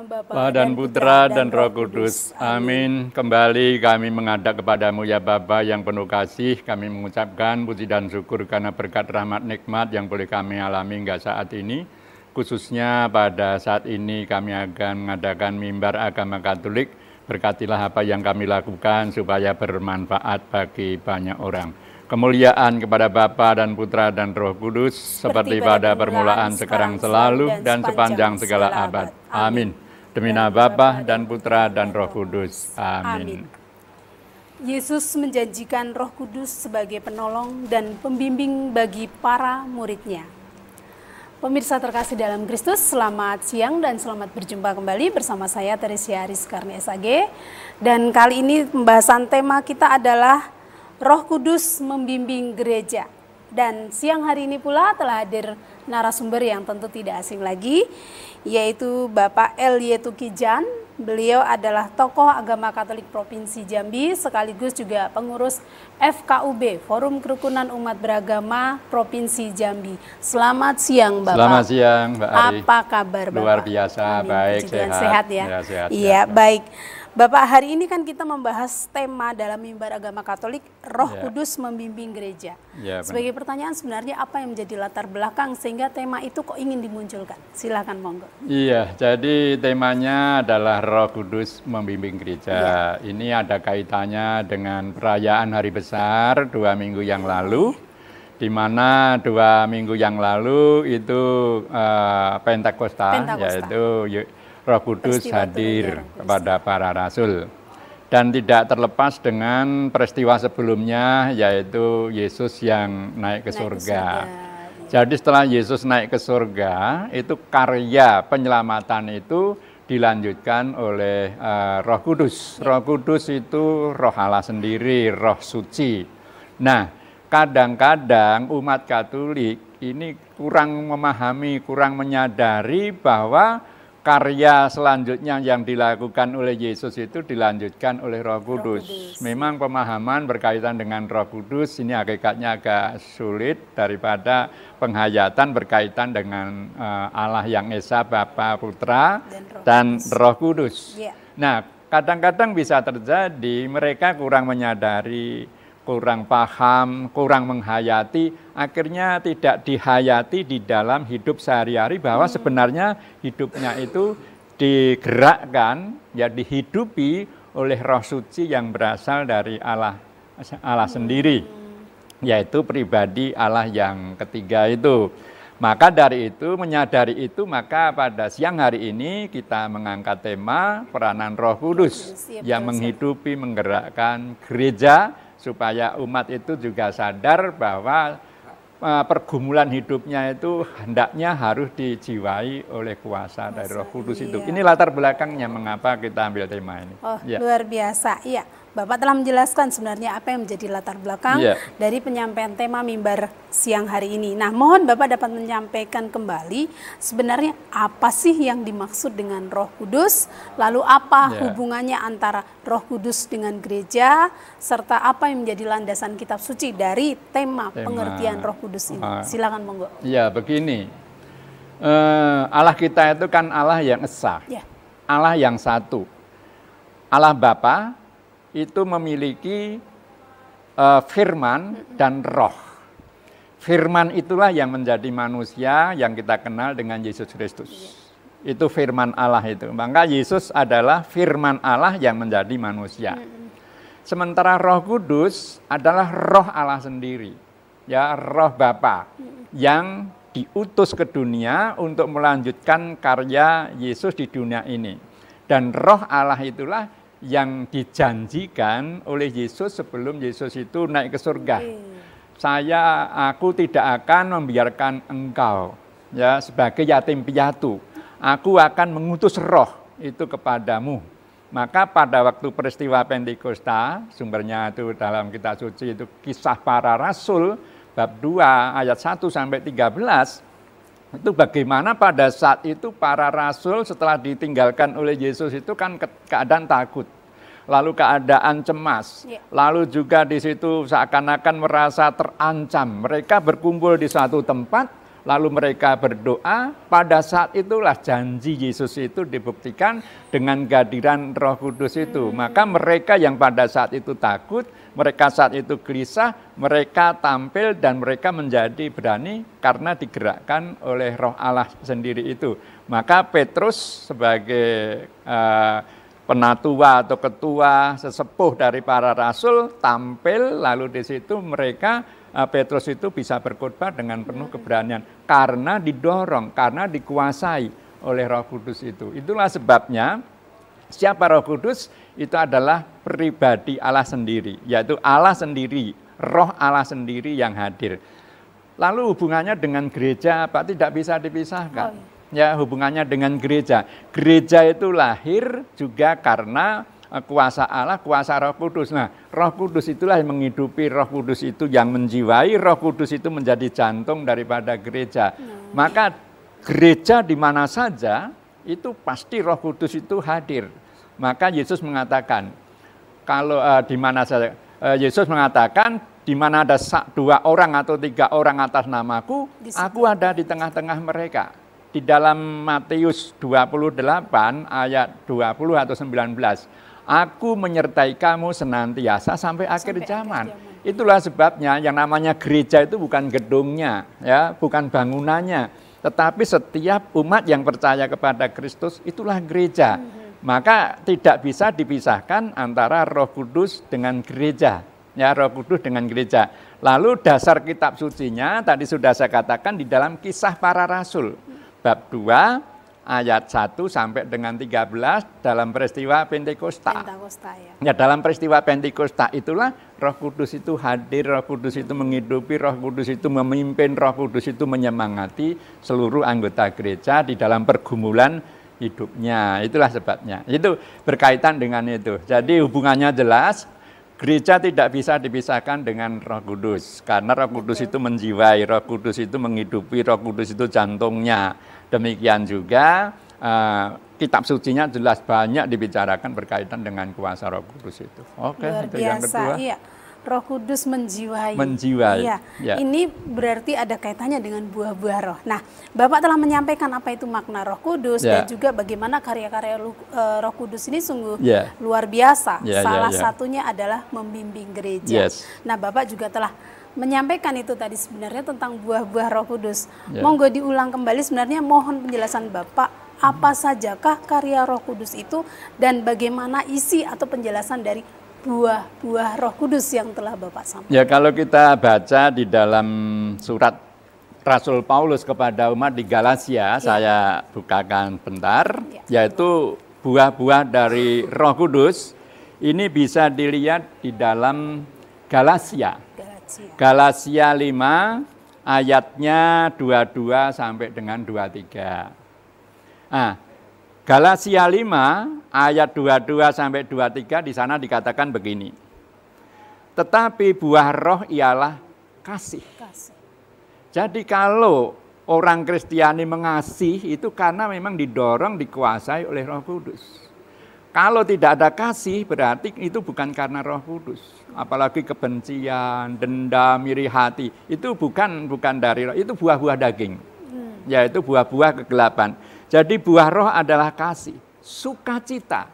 Bapa dan Putra dan Roh Kudus. Amin. Kembali kami menghadap kepadamu ya Bapa yang penuh kasih. Kami mengucapkan puji dan syukur karena berkat rahmat nikmat yang boleh kami alami hingga saat ini. Khususnya pada saat ini kami akan mengadakan mimbar agama Katolik. Berkatilah apa yang kami lakukan supaya bermanfaat bagi banyak orang. Kemuliaan kepada Bapa dan Putra dan Roh Kudus, seperti pada permulaan, sekarang, selalu, dan sepanjang segala abad. Amin. Demi nama Bapa dan Putra dan Roh Kudus. Amin. Yesus menjanjikan Roh Kudus sebagai penolong dan pembimbing bagi para murid-Nya. Pemirsa terkasih dalam Kristus, selamat siang dan selamat berjumpa kembali bersama saya Teresia Ariskarni SAG. Dan kali ini pembahasan tema kita adalah Roh Kudus membimbing gereja. Dan siang hari ini pula telah hadir narasumber yang tentu tidak asing lagi, yaitu Bapak Elie Tukijan. Beliau adalah tokoh agama Katolik Provinsi Jambi, sekaligus juga pengurus FKUB, Forum Kerukunan Umat Beragama Provinsi Jambi. Selamat siang Bapak. Selamat siang Mbak Ari. Apa kabar Bapak? Luar biasa, baik, sehat ya? Ya, sehat. Iya, baik. Bapak, hari ini kan kita membahas tema dalam mimbar agama Katolik, Roh Kudus membimbing gereja. Sebagai pertanyaan sebenarnya apa yang menjadi latar belakang sehingga tema itu kok ingin dimunculkan? Silakan monggo. Iya, jadi temanya adalah Roh Kudus membimbing gereja. Ini ada kaitannya dengan perayaan Hari Besar 2 minggu yang lalu, di mana 2 minggu yang lalu itu Pentakosta, yaitu Roh Kudus hadir kepada para rasul. Dan tidak terlepas dengan peristiwa sebelumnya, yaitu Yesus yang naik ke surga. Jadi setelah Yesus naik ke surga, itu karya penyelamatan itu dilanjutkan oleh Roh Kudus. Roh Kudus itu Roh Allah sendiri, Roh Suci. Nah, kadang-kadang umat Katolik ini kurang memahami, kurang menyadari bahwa karya selanjutnya yang dilakukan oleh Yesus itu dilanjutkan oleh Roh Kudus. Memang pemahaman berkaitan dengan Roh Kudus ini hakikatnya agak sulit daripada penghayatan berkaitan dengan Allah yang Esa, Bapa, Putra, dan Roh Kudus. Nah, kadang-kadang bisa terjadi mereka kurang menyadari, kurang paham, kurang menghayati, akhirnya tidak dihayati di dalam hidup sehari-hari bahwa sebenarnya hidupnya itu digerakkan, ya dihidupi oleh Roh Suci yang berasal dari Allah sendiri, yaitu pribadi Allah yang ketiga itu. Maka dari itu, menyadari itu, maka pada siang hari ini kita mengangkat tema peranan Roh Kudus yang menghidupi, menggerakkan gereja, supaya umat itu juga sadar bahwa pergumulan hidupnya itu hendaknya harus dijiwai oleh kuasa dari Roh Kudus itu. Ini latar belakangnya mengapa kita ambil tema ini. Luar biasa. Iya, Bapak telah menjelaskan sebenarnya apa yang menjadi latar belakang dari penyampaian tema mimbar siang hari ini. Nah, mohon Bapak dapat menyampaikan kembali sebenarnya apa sih yang dimaksud dengan Roh Kudus, lalu apa hubungannya antara Roh Kudus dengan gereja, serta apa yang menjadi landasan kitab suci dari tema pengertian Roh Kudus ini. Silakan monggo. Ya, begini. Allah kita itu kan Allah yang esa. Allah yang satu. Allah Bapa itu memiliki firman dan roh. Firman itulah yang menjadi manusia yang kita kenal dengan Yesus Kristus. Itu firman Allah itu. Maka Yesus adalah firman Allah yang menjadi manusia. Sementara Roh Kudus adalah roh Allah sendiri. Ya, roh Bapa yang diutus ke dunia untuk melanjutkan karya Yesus di dunia ini. Dan roh Allah itulah yang dijanjikan oleh Yesus sebelum Yesus itu naik ke surga. Aku tidak akan membiarkan engkau ya sebagai yatim piatu. Aku akan mengutus roh itu kepadamu. Maka pada waktu peristiwa Pentakosta, sumbernya itu dalam kitab suci itu Kisah Para Rasul bab 2 ayat 1 sampai 13. Itu bagaimana pada saat itu para rasul setelah ditinggalkan oleh Yesus itu kan keadaan takut, lalu keadaan cemas, lalu juga di situ seakan-akan merasa terancam. Mereka berkumpul di suatu tempat lalu mereka berdoa, pada saat itulah janji Yesus itu dibuktikan dengan kehadiran Roh Kudus itu. Maka mereka yang pada saat itu takut, mereka saat itu gelisah, mereka tampil dan mereka menjadi berani karena digerakkan oleh Roh Allah sendiri itu. Maka Petrus sebagai penatua atau ketua sesepuh dari para rasul tampil, lalu di situ mereka Petrus itu bisa berkhotbah dengan penuh keberanian karena didorong, karena dikuasai oleh Roh Kudus itu. Itulah sebabnya siapa Roh Kudus? Itu adalah pribadi Allah sendiri, yaitu Allah sendiri, Roh Allah sendiri yang hadir. Lalu hubungannya dengan gereja apa? Tidak bisa dipisahkan. Ya, hubungannya dengan gereja. Gereja itu lahir juga karena kuasa Allah, kuasa Roh Kudus. Nah, Roh Kudus itulah yang menghidupi, Roh Kudus itu yang menjiwai, Roh Kudus itu menjadi jantung daripada gereja. Maka gereja di mana saja itu pasti Roh Kudus itu hadir. Maka Yesus mengatakan, kalau di mana saja Yesus mengatakan, di mana ada 2 orang atau 3 orang atas namaku, aku ada di tengah-tengah mereka. Di dalam Matius 28 ayat 20 atau 19. Aku menyertai kamu senantiasa sampai akhir zaman. Itulah sebabnya yang namanya gereja itu bukan gedungnya, ya, bukan bangunannya, tetapi setiap umat yang percaya kepada Kristus itulah gereja. Maka tidak bisa dipisahkan antara Roh Kudus dengan gereja, ya, Roh Kudus dengan gereja. Lalu dasar kitab sucinya tadi sudah saya katakan di dalam Kisah Para Rasul bab 2 ayat 1 sampai dengan 13 dalam peristiwa Pentakosta. Ya, dalam peristiwa Pentakosta itulah Roh Kudus itu hadir, Roh Kudus itu menghidupi, Roh Kudus itu memimpin, Roh Kudus itu menyemangati seluruh anggota gereja di dalam pergumulan hidupnya. Itulah sebabnya. Itu berkaitan dengan itu. Jadi hubungannya jelas. Gereja tidak bisa dipisahkan dengan Roh Kudus, karena Roh Kudus itu menjiwai, Roh Kudus itu menghidupi, Roh Kudus itu jantungnya. Demikian juga kitab sucinya jelas banyak dibicarakan berkaitan dengan kuasa Roh Kudus itu. Oke, itu yang kedua. Iya. Roh Kudus menjiwai. Menjiwai. Iya. Ya. Ini berarti ada kaitannya dengan buah-buah roh. Nah, Bapak telah menyampaikan apa itu makna Roh Kudus dan juga bagaimana karya-karya Roh Kudus ini sungguh luar biasa. Salah satunya adalah membimbing gereja. Nah, Bapak juga telah menyampaikan itu tadi sebenarnya tentang buah-buah Roh Kudus. Monggo diulang kembali, sebenarnya mohon penjelasan Bapak, apa sajakah karya Roh Kudus itu dan bagaimana isi atau penjelasan dari buah-buah Roh Kudus yang telah Bapak sampaikan. Ya, kalau kita baca di dalam surat Rasul Paulus kepada umat di Galatia, saya bukakan bentar, yaitu buah-buah dari Roh Kudus. Ini bisa dilihat di dalam Galatia 5 ayatnya 22 sampai dengan 23. Nah, Galatia 5 ayat 22 sampai 23 di sana dikatakan begini. Tetapi buah roh ialah kasih. Jadi kalau orang Kristiani mengasihi itu karena memang didorong, dikuasai oleh Roh Kudus. Kalau tidak ada kasih berarti itu bukan karena Roh Kudus. Apalagi kebencian, dendam, iri hati, itu bukan dari Roh, itu buah-buah daging. Yaitu buah-buah kegelapan. Jadi buah roh adalah kasih, sukacita.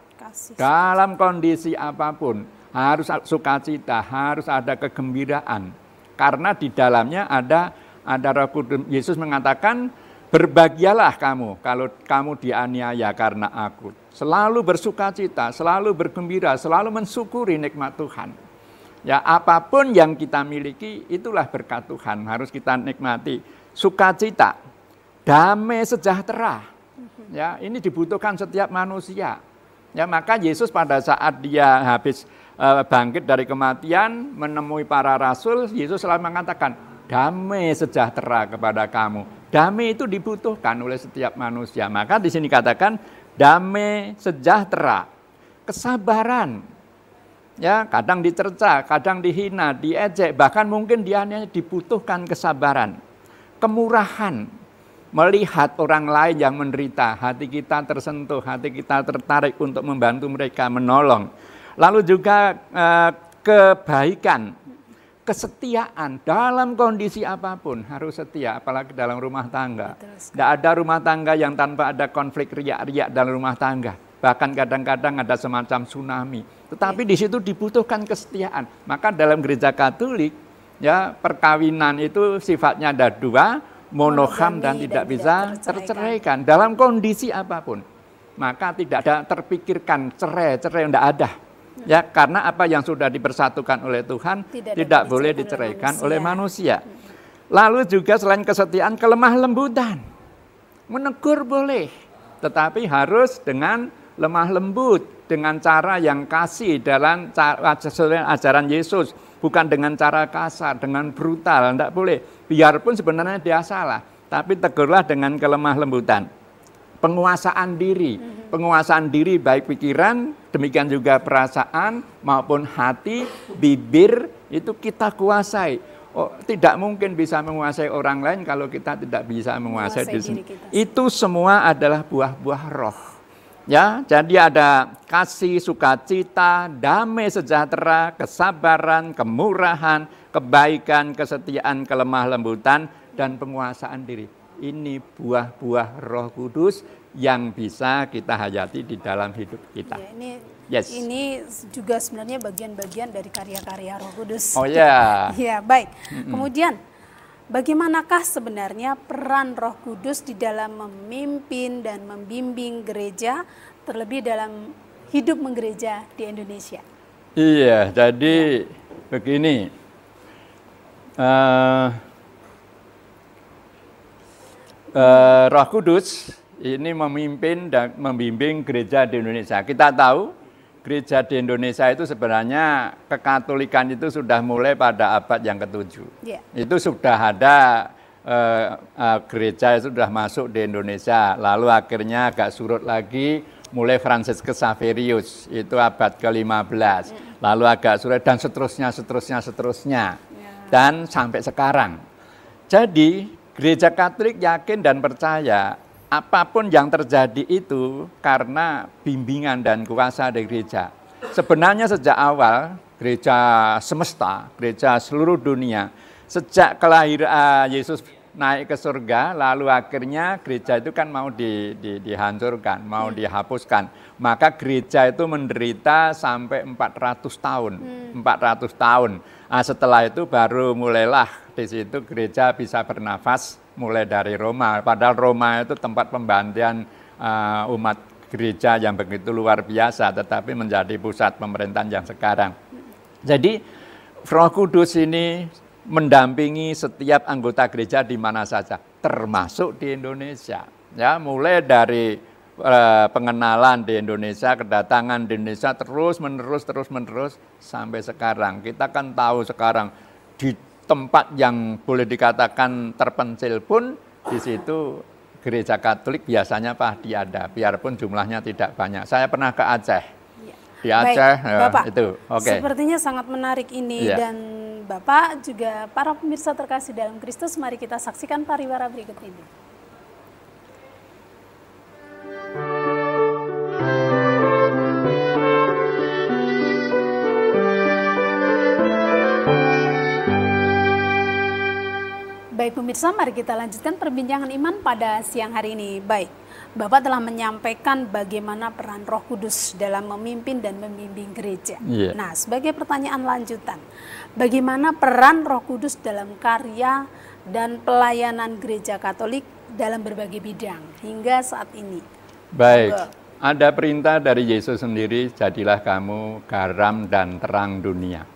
Dalam kondisi apapun harus sukacita, harus ada kegembiraan. Karena di dalamnya ada Roh Kudus. Yesus mengatakan, berbahagialah kamu kalau kamu dianiaya karena aku. Selalu bersukacita, selalu bergembira, selalu mensyukuri nikmat Tuhan. Ya, apapun yang kita miliki itulah berkat Tuhan, harus kita nikmati. Sukacita, damai sejahtera. Ya, ini dibutuhkan setiap manusia. Ya, maka Yesus pada saat dia habis bangkit dari kematian, menemui para rasul, Yesus selalu mengatakan, damai sejahtera kepada kamu. Damai itu dibutuhkan oleh setiap manusia. Maka di sini katakan damai sejahtera, kesabaran. Ya, kadang dicerca, kadang dihina, diejek, bahkan mungkin dia hanya dibutuhkan kesabaran, kemurahan. Melihat orang lain yang menderita, hati kita tersentuh, hati kita tertarik untuk membantu mereka, menolong. Lalu juga kebaikan kesetiaan dalam kondisi apapun harus setia, apalagi dalam rumah tangga. Betul. Tidak ada rumah tangga yang tanpa ada konflik riak-riak dalam rumah tangga. Bahkan kadang-kadang ada semacam tsunami. Tetapi di situ dibutuhkan kesetiaan. Maka dalam gereja Katolik, ya perkawinan itu sifatnya ada dua, monogam dan tidak bisa terceraikan dalam kondisi apapun. Maka tidak ada terpikirkan cerai tidak ada. Ya, karena apa yang sudah dipersatukan oleh Tuhan tidak boleh diceraikan oleh manusia. Lalu juga selain kesetiaan, kelemah lembutan. Menegur boleh, tetapi harus dengan lemah lembut, dengan cara yang kasih dalam ajaran Yesus, bukan dengan cara kasar, dengan brutal, tidak boleh. Biarpun sebenarnya dia salah, tapi tegurlah dengan kelemah lembutan. Penguasaan diri baik pikiran, demikian juga perasaan maupun hati, bibir itu kita kuasai. Tidak mungkin bisa menguasai orang lain kalau kita tidak bisa menguasai diri sendiri. Itu semua adalah buah-buah roh. Ya, jadi ada kasih, sukacita, damai sejahtera, kesabaran, kemurahan, kebaikan, kesetiaan, kelemah lembutan, dan penguasaan diri. Ini buah-buah Roh Kudus yang bisa kita hayati di dalam hidup kita. Ya, ini juga sebenarnya bagian-bagian dari karya-karya Roh Kudus. Oh ya. Ya, baik. Kemudian, bagaimanakah sebenarnya peran Roh Kudus di dalam memimpin dan membimbing gereja, terlebih dalam hidup menggereja di Indonesia? Iya, jadi begini. Roh Kudus ini memimpin dan membimbing gereja di Indonesia. Kita tahu gereja di Indonesia itu sebenarnya kekatolikan itu sudah mulai pada abad yang ke-7. Itu sudah ada gereja itu sudah masuk di Indonesia. Lalu akhirnya agak surut lagi mulai Fransiskus Xaverius itu abad ke-15. Lalu agak surut dan seterusnya. Dan sampai sekarang. Jadi Gereja Katolik yakin dan percaya apapun yang terjadi itu karena bimbingan dan kuasa dari gereja. Sebenarnya sejak awal gereja semesta, gereja seluruh dunia, sejak kelahiran Yesus naik ke surga, lalu akhirnya gereja itu kan mau dihancurkan, mau dihapuskan. Maka gereja itu menderita sampai 400 tahun. 400 tahun. Nah, setelah itu baru mulailah di situ gereja bisa bernafas mulai dari Roma. Padahal Roma itu tempat pembantian umat gereja yang begitu luar biasa, tetapi menjadi pusat pemerintahan yang sekarang. Jadi Roh Kudus ini mendampingi setiap anggota gereja di mana saja, termasuk di Indonesia. Ya, mulai dari pengenalan di Indonesia, kedatangan di Indonesia terus menerus sampai sekarang. Kita kan tahu sekarang di tempat yang boleh dikatakan terpencil pun di situ gereja Katolik biasanya pasti ada, biarpun jumlahnya tidak banyak. Saya pernah ke Aceh. Di Aceh. Baik, Bapak, itu. Okay. Sepertinya sangat menarik ini dan Bapak juga para pemirsa terkasih dalam Kristus, mari kita saksikan pariwara berikut ini. Baik pemirsa, mari kita lanjutkan perbincangan iman pada siang hari ini. Baik, Bapak telah menyampaikan bagaimana peran Roh Kudus dalam memimpin dan membimbing gereja. Nah, sebagai pertanyaan lanjutan, bagaimana peran Roh Kudus dalam karya dan pelayanan gereja Katolik dalam berbagai bidang hingga saat ini? Baik, ada perintah dari Yesus sendiri, jadilah kamu garam dan terang dunia.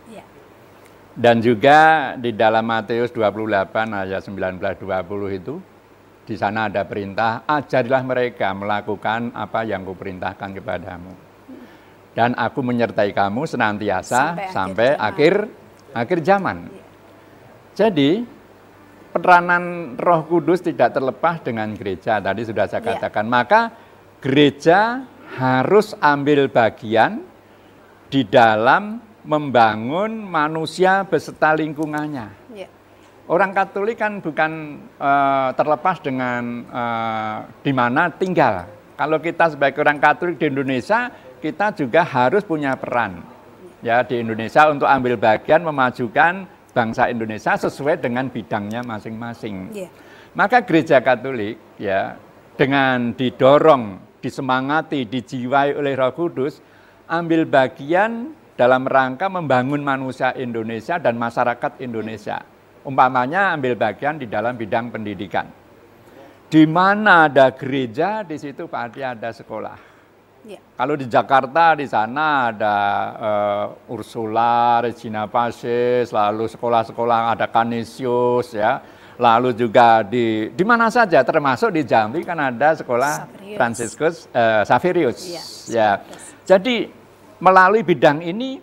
Dan juga di dalam Matius 28 ayat 19-20 itu, di sana ada perintah, ajarilah mereka melakukan apa yang kuperintahkan kepadamu. Dan aku menyertai kamu senantiasa sampai akhir zaman. Jadi, peranan Roh Kudus tidak terlepas dengan gereja, tadi sudah saya katakan. Maka gereja harus ambil bagian di dalam membangun manusia beserta lingkungannya. Orang Katolik kan bukan terlepas dengan di mana tinggal. Kalau kita sebagai orang Katolik di Indonesia, kita juga harus punya peran ya di Indonesia untuk ambil bagian memajukan bangsa Indonesia sesuai dengan bidangnya masing-masing. Yeah. Maka Gereja Katolik ya dengan didorong, disemangati, dijiwai oleh Roh Kudus, ambil bagian dalam rangka membangun manusia Indonesia dan masyarakat Indonesia. Umpamanya ambil bagian di dalam bidang pendidikan. Di mana ada gereja, di situ pasti ada sekolah. Ya. Kalau di Jakarta, di sana ada Ursula, Regina Pacis, lalu sekolah-sekolah ada Canisius, ya. Lalu juga di mana saja, termasuk di Jambi kan ada sekolah Fransiskus Xaverius. Ya. Jadi melalui bidang ini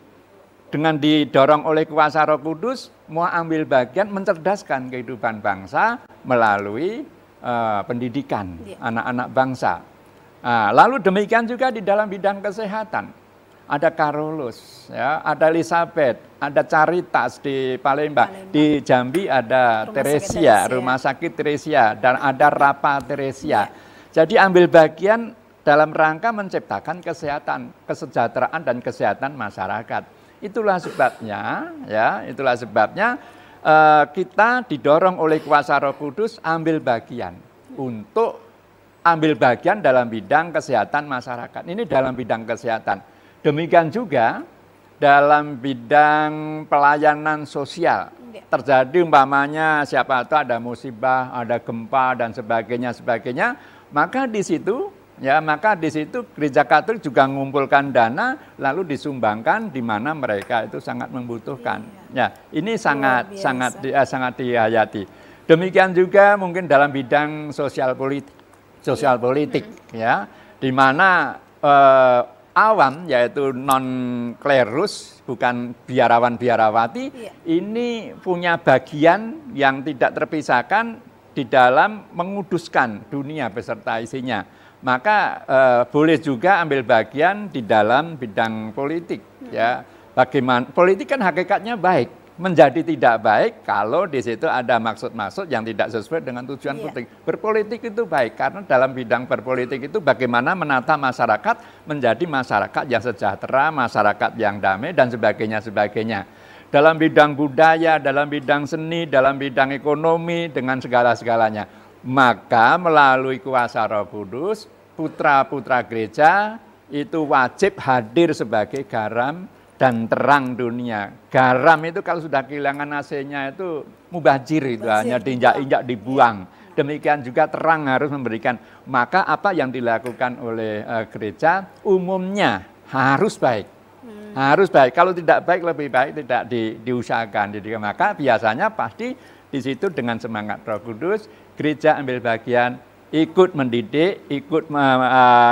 dengan didorong oleh kuasa Roh Kudus mau ambil bagian mencerdaskan kehidupan bangsa melalui pendidikan anak-anak bangsa. Lalu demikian juga di dalam bidang kesehatan. Ada Carolus, ya, ada Elizabeth, ada Caritas di Palembang. Di Jambi ada Rumah Sakit Teresia, dan ada Rapa Teresia. Jadi ambil bagian dalam rangka menciptakan kesehatan, kesejahteraan dan kesehatan masyarakat. Itulah sebabnya, kita didorong oleh kuasa Roh Kudus ambil bagian untuk ambil bagian dalam bidang kesehatan masyarakat. Ini dalam bidang kesehatan. Demikian juga dalam bidang pelayanan sosial. Terjadi umpamanya siapa tahu ada musibah, ada gempa dan sebagainya, maka di situ Gereja Katolik juga mengumpulkan dana lalu disumbangkan di mana mereka itu sangat membutuhkan. Ya, ini sangat dihayati. Demikian juga mungkin dalam bidang sosial politik, ya, di mana awam yaitu non klerus bukan biarawan-biarawati ini punya bagian yang tidak terpisahkan di dalam menguduskan dunia beserta isinya. Maka boleh juga ambil bagian di dalam bidang politik, ya. Bagaimana politik kan hakikatnya baik, menjadi tidak baik kalau di situ ada maksud-maksud yang tidak sesuai dengan tujuan politik. Berpolitik itu baik karena dalam bidang berpolitik itu bagaimana menata masyarakat menjadi masyarakat yang sejahtera, masyarakat yang damai dan sebagainya. Dalam bidang budaya, dalam bidang seni, dalam bidang ekonomi dengan segala-segalanya. Maka melalui kuasa Roh Kudus, putra-putra gereja itu wajib hadir sebagai garam dan terang dunia. Garam itu kalau sudah kehilangan AC-nya itu mubazir itu, hanya diinjak-injak dibuang. Demikian juga terang harus memberikan. Maka apa yang dilakukan oleh gereja umumnya harus baik. Harus baik. Kalau tidak baik lebih baik tidak diusahakan. Jadi maka biasanya pasti di situ dengan semangat Roh Kudus gereja ambil bagian, ikut mendidik, ikut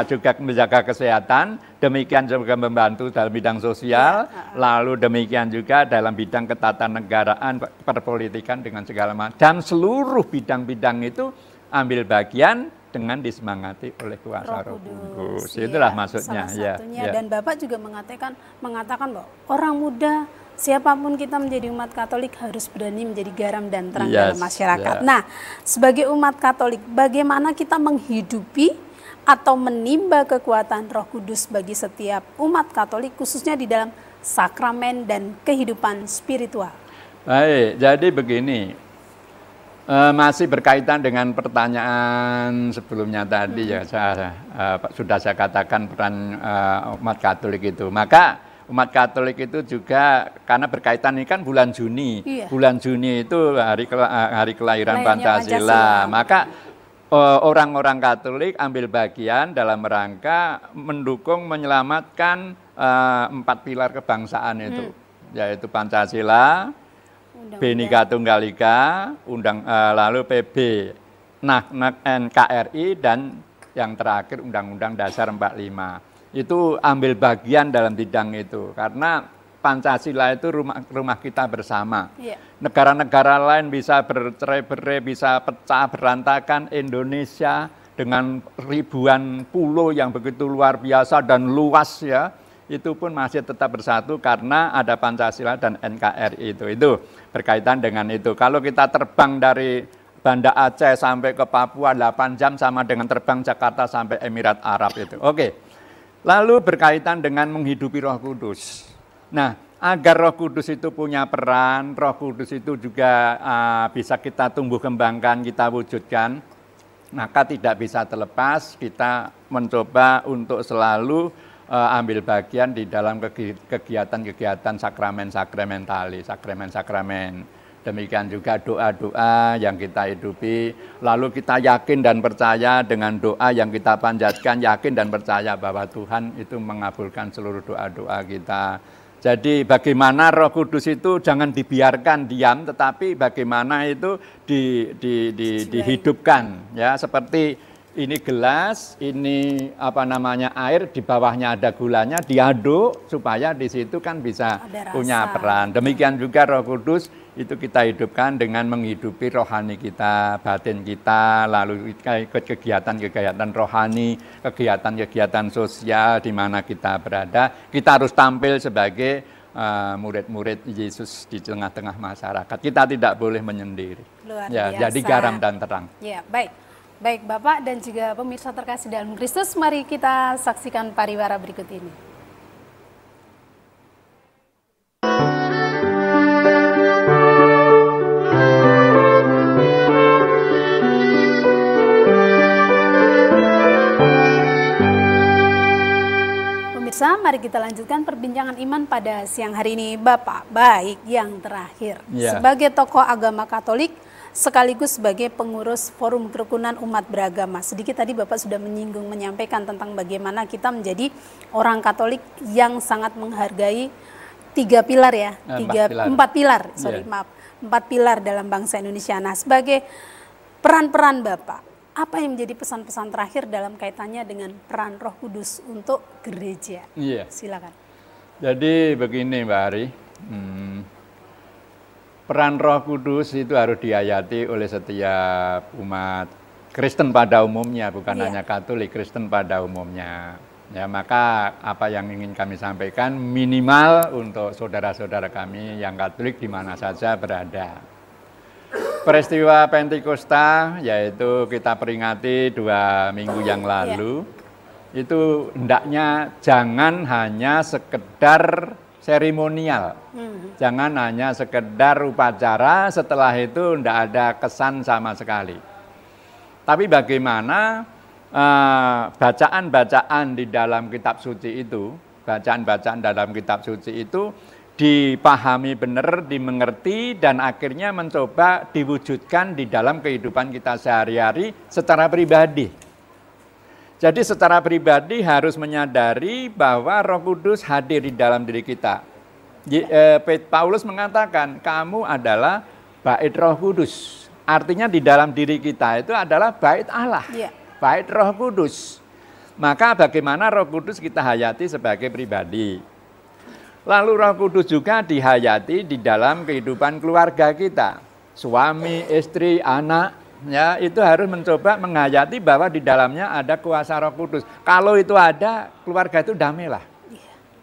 juga menjaga kesehatan, demikian juga membantu dalam bidang sosial, lalu demikian juga dalam bidang ketatanegaraan, perpolitikan dengan segala macam. Dan seluruh bidang-bidang itu ambil bagian dengan disemangati oleh kuasa Roh Kudus. Itulah maksudnya. Salah satunya. Dan Bapak juga mengatakan bahwa orang muda siapapun kita menjadi umat Katolik harus berani menjadi garam dan terang dalam masyarakat. Nah, sebagai umat Katolik, bagaimana kita menghidupi atau menimba kekuatan Roh Kudus bagi setiap umat Katolik, khususnya di dalam sakramen dan kehidupan spiritual? Baik, jadi begini, masih berkaitan dengan pertanyaan sebelumnya tadi sudah saya katakan peran umat Katolik itu. Maka umat Katolik itu juga karena berkaitan ini kan bulan Juni. Bulan Juni itu hari kelahiran Pancasila. Maka orang-orang Katolik ambil bagian dalam rangka mendukung menyelamatkan 4 pilar kebangsaan itu, yaitu Pancasila, Bhinneka Tunggal Ika, lalu PB, NKRI dan yang terakhir Undang-Undang Dasar 45. Itu ambil bagian dalam bidang itu karena Pancasila itu rumah kita bersama. Negara-negara lain bisa bercerai-berai, bisa pecah berantakan, Indonesia dengan ribuan pulau yang begitu luar biasa dan luas ya, itu pun masih tetap bersatu karena ada Pancasila dan NKRI itu berkaitan dengan itu. Kalau kita terbang dari Banda Aceh sampai ke Papua 8 jam sama dengan terbang Jakarta sampai Emirat Arab itu. Oke. Lalu berkaitan dengan menghidupi Roh Kudus. Nah, agar Roh Kudus itu punya peran, Roh Kudus itu juga bisa kita tumbuh kembangkan, kita wujudkan, maka tidak bisa terlepas kita mencoba untuk selalu ambil bagian di dalam kegiatan-kegiatan sakramen-sakramen. Demikian juga doa-doa yang kita hidupi, lalu kita yakin dan percaya dengan doa yang kita panjatkan, yakin dan percaya bahwa Tuhan itu mengabulkan seluruh doa-doa kita. Jadi bagaimana Roh Kudus itu jangan dibiarkan diam, tetapi bagaimana itu dihidupkan, ya, seperti ini gelas, ini air, di bawahnya ada gulanya, diaduk supaya di situ kan bisa punya peran. Demikian juga Roh Kudus itu kita hidupkan dengan menghidupi rohani kita, batin kita, lalu ikut kegiatan-kegiatan rohani, kegiatan-kegiatan sosial di mana kita berada. Kita harus tampil sebagai murid-murid Yesus di tengah-tengah masyarakat. Kita tidak boleh menyendiri. Ya, jadi garam dan terang. Ya, baik. Baik Bapak dan juga pemirsa terkasih dalam Kristus, mari kita saksikan pariwara berikut ini. Pemirsa, mari kita lanjutkan perbincangan iman pada siang hari ini. Bapak baik yang terakhir, sebagai tokoh agama Katolik, sekaligus sebagai pengurus Forum Kerukunan Umat Beragama. Sedikit tadi Bapak sudah menyampaikan tentang bagaimana kita menjadi orang Katolik yang sangat menghargai empat pilar dalam bangsa Indonesia. Nah, sebagai peran-peran Bapak, apa yang menjadi pesan-pesan terakhir dalam kaitannya dengan peran Roh Kudus untuk gereja? Silakan. Jadi begini Mbak Ari, peran Roh Kudus itu harus dihayati oleh setiap umat Kristen pada umumnya, bukan hanya Katolik, Kristen pada umumnya. Ya, maka apa yang ingin kami sampaikan minimal untuk saudara-saudara kami yang Katolik di mana saja berada. Peristiwa Pentakosta, yaitu kita peringati 2 minggu yang lalu, itu hendaknya jangan hanya sekedar seremonial. Jangan hanya sekedar upacara, setelah itu tidak ada kesan sama sekali. Tapi bagaimana bacaan-bacaan di dalam kitab suci itu, bacaan-bacaan dalam kitab suci itu dipahami benar, dimengerti, dan akhirnya mencoba diwujudkan di dalam kehidupan kita sehari-hari secara pribadi. Jadi secara pribadi harus menyadari bahwa Roh Kudus hadir di dalam diri kita. Paulus mengatakan, kamu adalah bait Roh Kudus. Artinya di dalam diri kita itu adalah bait Allah, bait Roh Kudus. Maka bagaimana Roh Kudus kita hayati sebagai pribadi. Lalu Roh Kudus juga dihayati di dalam kehidupan keluarga kita. Suami, istri, anak, ya, itu harus mencoba menghayati bahwa di dalamnya ada kuasa Roh Kudus. Kalau itu ada, keluarga itu damailah.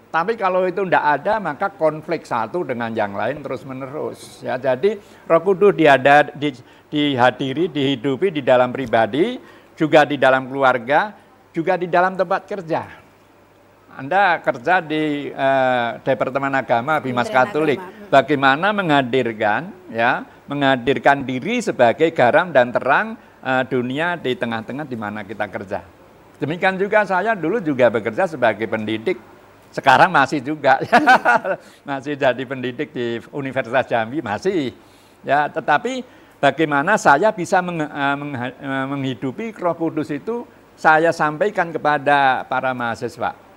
Tapi kalau itu tidak ada, maka konflik satu dengan yang lain terus-menerus. Ya, jadi Roh Kudus dihadiri, dihidupi di dalam pribadi, juga di dalam keluarga, juga di dalam tempat kerja. Anda kerja di Departemen Agama Bimas Katolik, bagaimana menghadirkan diri sebagai garam dan terang dunia di tengah-tengah di mana kita kerja. Demikian juga saya dulu juga bekerja sebagai pendidik, sekarang masih juga, masih jadi pendidik di Universitas Jambi, masih. Ya, tetapi bagaimana saya bisa menghidupi Roh Kudus itu, saya sampaikan kepada para mahasiswa.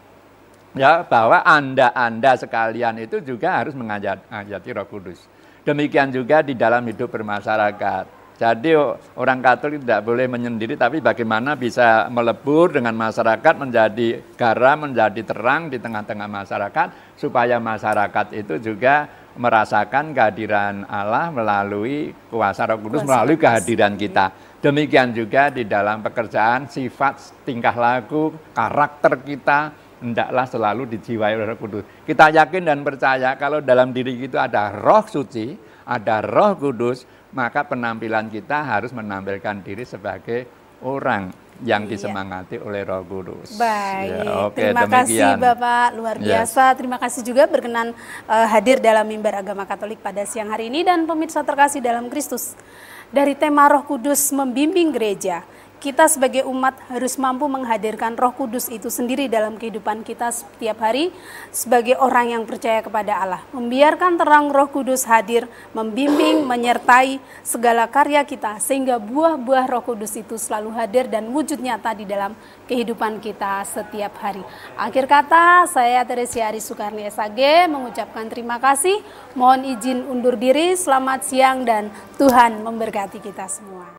Ya, bahwa Anda sekalian itu juga harus menghayati Roh Kudus. Demikian juga di dalam hidup bermasyarakat. Jadi orang Katolik tidak boleh menyendiri, tapi bagaimana bisa melebur dengan masyarakat, menjadi garam, menjadi terang di tengah-tengah masyarakat, supaya masyarakat itu juga merasakan kehadiran Allah melalui kuasa Roh Kudus, melalui kehadiran kita. Demikian juga di dalam pekerjaan, sifat, tingkah laku, karakter kita, hendaklah selalu dijiwai oleh Roh Kudus. Kita yakin dan percaya kalau dalam diri kita ada Roh Suci, ada Roh Kudus, maka penampilan kita harus menampilkan diri sebagai orang yang disemangati oleh Roh Kudus. Baik, Ya, oke, terima kasih demikian. Bapak, luar biasa. Terima kasih juga berkenan hadir dalam Mimbar Agama Katolik pada siang hari ini. Dan pemirsa terkasih dalam Kristus, dari tema Roh Kudus membimbing gereja, kita sebagai umat harus mampu menghadirkan Roh Kudus itu sendiri dalam kehidupan kita setiap hari sebagai orang yang percaya kepada Allah. Membiarkan terang Roh Kudus hadir, membimbing, menyertai segala karya kita sehingga buah-buah Roh Kudus itu selalu hadir dan wujud nyata di dalam kehidupan kita setiap hari. Akhir kata, saya Teresia Ari Sukarni SAG mengucapkan terima kasih. Mohon izin undur diri. Selamat siang dan Tuhan memberkati kita semua.